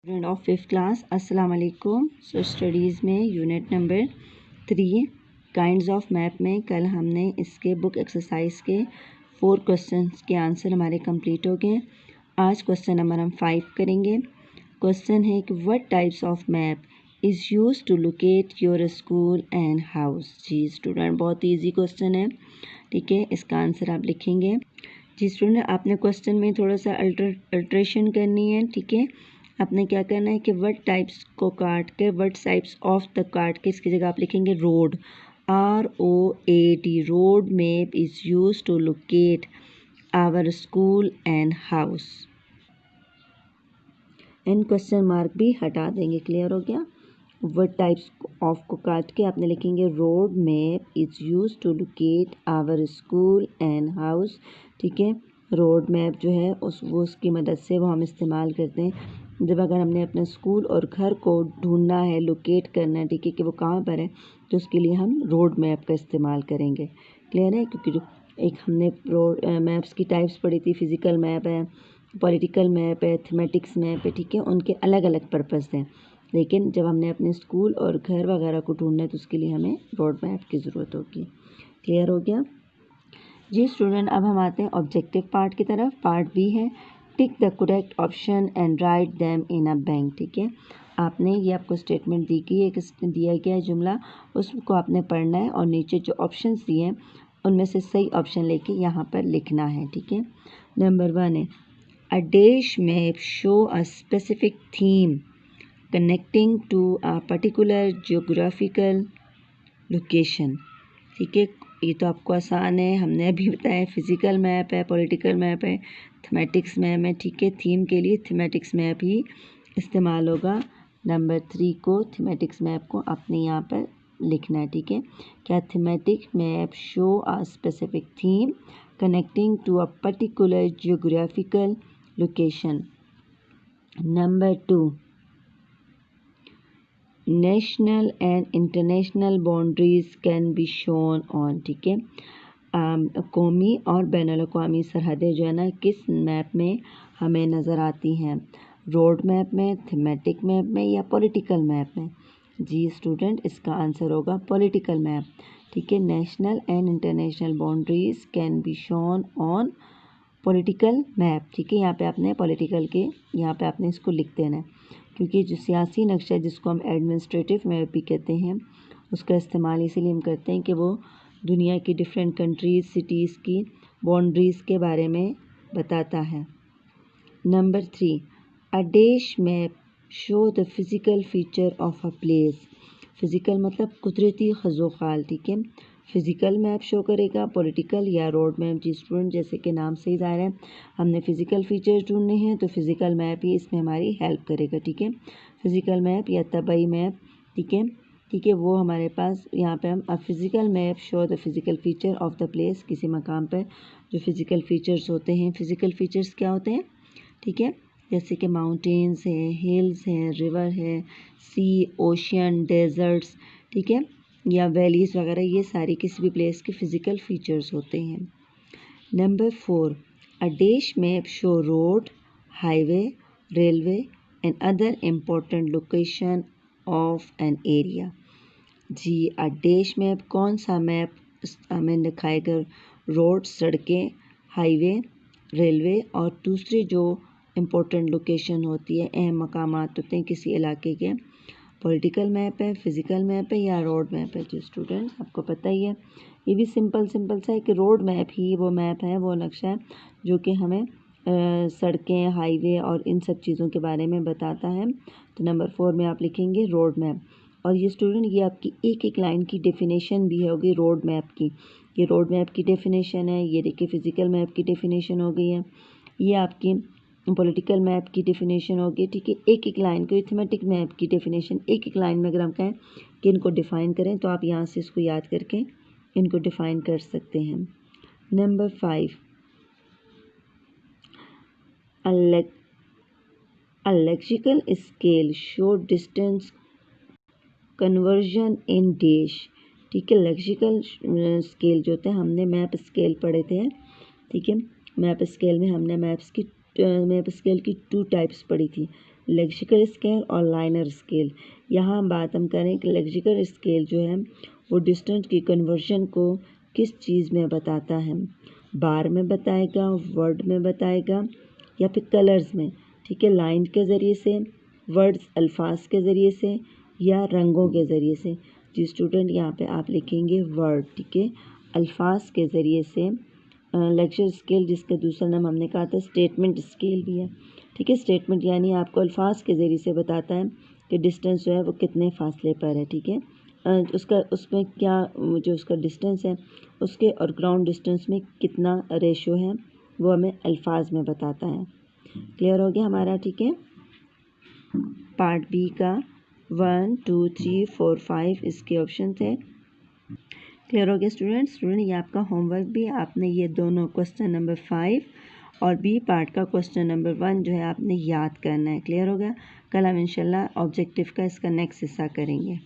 Student of 5th class अस्सलाम वालेकुम। Studies में unit number 3 kinds of map में कल हमने इसके बुक एक्सरसाइज के 4 क्वेश्चंस के आंसर हमारे कंप्लीट हो गए। आज क्वेश्चन नंबर हम 5 करेंगे। क्वेश्चन है कि what types of map is use to locate your school and house. जी स्टूडेंट, बहुत ईजी क्वेश्चन है। ठीक है, इसका आंसर आप लिखेंगे। जी स्टूडेंट, आपने क्वेश्चन में थोड़ा सा अल्ट्रेशन करनी है। ठीक है, आपने क्या करना है कि वर्ड टाइप्स को काट के वर्ड टाइप्स ऑफ द काट के इसकी जगह आप लिखेंगे road, ROAD। Road map is use to locate our school and house. And question mark भी हटा देंगे। क्लियर हो गया। वर्ड टाइप्स ऑफ को काट के आपने लिखेंगे road map is use to locate our school and house. ठीक है, रोड मैप जो है उसकी मदद से वो हम इस्तेमाल करते हैं जब अगर हमने अपने स्कूल और घर को ढूंढना है, लोकेट करना है, ठीक है, कि वो कहाँ पर है, तो उसके लिए हम रोड मैप का इस्तेमाल करेंगे। क्लियर है, क्योंकि जो एक हमने मैप्स की टाइप्स पढ़ी थी, फिज़िकल मैप है, पॉलिटिकल मैप है, थीमेटिक्स मैप है। ठीक है, उनके अलग अलग पर्पस हैं, लेकिन जब हमने अपने स्कूल और घर वगैरह को ढूंढना है तो उसके लिए हमें रोड मैप की ज़रूरत होगी। क्लियर हो गया। जी स्टूडेंट, अब हम आते हैं ऑब्जेक्टिव पार्ट की तरफ। पार्ट बी है tick the correct option and write them in a bank. ठीक है, आपने ये आपको स्टेटमेंट दी गई है, दिया गया है जुमला, उसको आपने पढ़ना है और नीचे जो ऑप्शंस दिए हैं उनमें से सही ऑप्शन लेके यहाँ पर लिखना है। ठीक है, नंबर 1 है a dash map show a specific theme connecting to a particular geographical location. ठीक है, ये तो आपको आसान है, हमने अभी बताया। फिज़िकल मैप है, पॉलिटिकल मैप है, थीमेटिक्स मैप है। ठीक है, थीम के लिए थीमेटिक्स मैप ही इस्तेमाल होगा। नंबर 3 को थीमेटिक्स मैप को आपने यहाँ पर लिखना है। ठीक है, क्या thematic map show a specific theme connecting to a particular geographical location. Number 2 national and international boundaries can be shown on. ठीक है, कौमी और बैनुल-अक़वामी सरहदें जो है ना किस मैप में हमें नज़र आती हैं, रोड मैप में, थीमेटिक मैप में या पॉलिटिकल मैप में। जी स्टूडेंट, इसका आंसर होगा पॉलिटिकल मैप। ठीक है, national and international boundaries can be shown on political map. ठीक है, यहाँ पे आपने पॉलिटिकल के यहाँ पे आपने इसको लिख देना है, क्योंकि जो सियासी नक्शा जिसको हम एडमिनिस्ट्रेटिव मैप भी कहते हैं उसका इस्तेमाल इसीलिए हम करते हैं कि वो दुनिया की डिफरेंट कंट्रीज़, सिटीज़ की बाउंड्रीज़ के बारे में बताता है। Number 3 a dash map show the physical feature of a place. Physical मतलब कुदरती खज़ोखाल। ठीक है, फिज़िकल मैप शो करेगा, पॉलिटिकल या रोड मैप। जी स्टूडेंट, जैसे कि नाम से ही ज़ाहिर है हमने फ़िज़िकल फीचर्स ढूंढने हैं तो फिज़िकल मैप ही इसमें हमारी हेल्प करेगा। ठीक है, फिज़िकल मैप या तबई मैप। ठीक है, ठीक है, वो हमारे पास यहाँ पे हम a physical map show the physical feature of the place. किसी मकाम पर जो फिज़िकल फीचर्स होते हैं, फिज़िकल फीचर्स क्या होते हैं, ठीक है, जैसे कि माउंटेन्स हैं, हिल्स हैं, रिवर है, सी, ओशियन, डेजर्ट्स। ठीक है, या वैलीज़ वगैरह, ये सारी किसी भी प्लेस के फिज़िकल फीचर्स होते हैं। Number 4 a dash map show road, highway, railway and other important location of an area. जी, अ डैश मैप कौन सा मैप हमें दिखाएगा, रोड, सड़कें, हाईवे, रेलवे और दूसरी जो इम्पोर्टेंट लोकेशन होती है, अहम मकामात होते हैं किसी इलाके के। पॉलिटिकल मैप है, फिज़िकल मैप है या रोड मैप है। जो स्टूडेंट, आपको पता ही है, ये भी सिंपल सा है कि रोड मैप ही वो मैप है, वो नक्शा है जो कि हमें सड़कें, हाईवे और इन सब चीज़ों के बारे में बताता है। तो नंबर 4 में आप लिखेंगे रोड मैप। और ये स्टूडेंट, ये आपकी एक एक लाइन की डेफिनेशन भी होगी रोड मैप की। ये रोड मैप की डेफिनेशन है, ये देखिए फिज़िकल मैप की डेफिनेशन हो गई है, ये आपकी पॉलिटिकल मैप की डेफिनेशन होगी। ठीक है, एक एक लाइन को, थीमेटिक मैप की डेफिनेशन एक एक लाइन में अगर हम कहें कि इनको डिफ़ाइन करें तो आप यहाँ से इसको याद करके इनको डिफ़ाइन कर सकते हैं। Number 5 a lexical scale show distance conversion in dash. ठीक है, लेक्सिकल स्केल जो होते हैं, हमने मैप स्केल पढ़े थे। ठीक है, मैप स्केल में हमने मैप स्केल की 2 टाइप्स पढ़ी थी, लेक्सिकल स्केल और लाइनर स्केल। यहाँ बात हम करें कि लेक्सिकल स्केल जो है वो डिस्टेंस की कन्वर्जन को किस चीज़ में बताता है, बार में बताएगा, वर्ड में बताएगा या फिर कलर्स में, ठीक है, लाइन के ज़रिए से, वर्ड्स अल्फाज के ज़रिए से या रंगों के ज़रिए से। जी स्टूडेंट यहाँ पे आप लिखेंगे वर्ड, ठीक है, अल्फाज के ज़रिए से। लेक्चर स्केल जिसका दूसरा नाम हमने कहा था स्टेटमेंट स्केल भी है, ठीक है। स्टेटमेंट यानी आपको अल्फाज के ज़रिए से बताता है कि डिस्टेंस जो है वो कितने फासले पर है, ठीक है। उसका उसमें क्या जो उसका डिस्टेंस है उसके और ग्राउंड डिस्टेंस में कितना रेशो है वो हमें अल्फाज में बताता है। क्लियर हो गया हमारा, ठीक है। पार्ट बी का 1, 2, 3, 4, 5 इसके ऑप्शन थे। क्लियर हो गया स्टूडेंट ये आपका होमवर्क भी, आपने ये दोनों क्वेश्चन नंबर 5 और बी पार्ट का क्वेश्चन नंबर 1 जो है आपने याद करना है। क्लियर हो गया। कल हम इंशाल्लाह ऑब्जेक्टिव का इसका नेक्स्ट हिस्सा करेंगे।